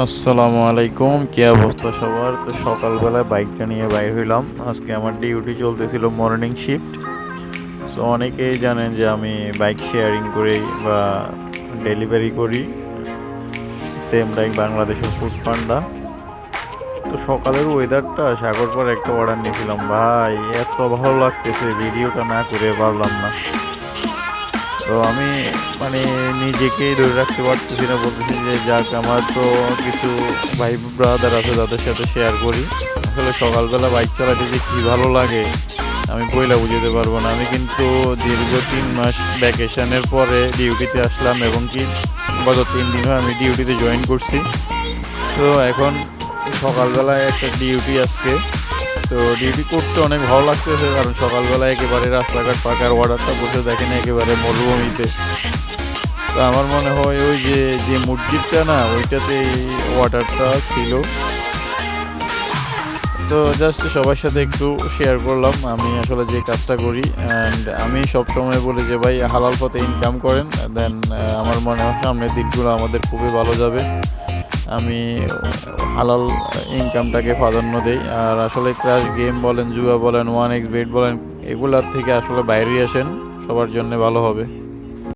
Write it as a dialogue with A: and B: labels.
A: আসসালামু আলাইকুম, কি অবস্থা সবার? তো সকালবেলা বাইকটা নিয়ে বাইর হইলাম। আজকে আমার ডিউটি চলতেছিল মর্নিং শিফট। সো অনেকেই জানেন যে আমি বাইক শেয়ারিং করি বা ডেলিভারি করি, সেম লাইক বাংলাদেশের ফুড পান্ডা। তো সকালের ওয়েদারটা সাগর পর একটা অর্ডার নিয়েছিলাম ভাই, এত ভালো লাগতেছে ভিডিওটা না করে পারলাম না। তো আমি মানে নিজেকেই ধরে রাখতে পারতেছি না, বলতেছি যে যাক আমার তো কিছু ভাই ব্রাদার আছে তাদের সাথে শেয়ার করি। আসলে সকালবেলা বাইক চালাতে যে কী ভালো লাগে আমি বইলা বুঝাতে পারবো না। আমি কিন্তু দীর্ঘ 3 মাস ভ্যাকেশনের পরে ডিউটিতে আসলাম এবং কি গত 3 দিনও আমি ডিউটিতে জয়েন করছি। তো এখন সকালবেলায় একটা ডিউটি আজকে। তো ডিউটি করতে অনেক ভালো লাগতেছে, কারণ সকালবেলা একেবারে রাস্তাঘাট ফাঁকার অর্ডারটা বসে দেখেন একেবারে মরুভূমিতে। তো আমার মনে হয় ওই যে যে মসজিদটা না ওইটাতে এই অর্ডারটা ছিল। তো জাস্ট সবার সাথে একটু শেয়ার করলাম আমি আসলে যে কাজটা করি। অ্যান্ড আমি সব সময় বলি যে ভাই হালাল পথে ইনকাম করেন, দেন আমার মনে হয় সামনের দিনগুলো আমাদের খুবই ভালো যাবে। আমি হালাল ইনকামটাকে প্রাধান্য দেই। আর আসলে ক্র্যাশ গেম বলেন, জুয়া বলেন, 1xBet বলেন, এগুলার থেকে আসলে বাইরে আসেন, সবার জন্য ভালো হবে।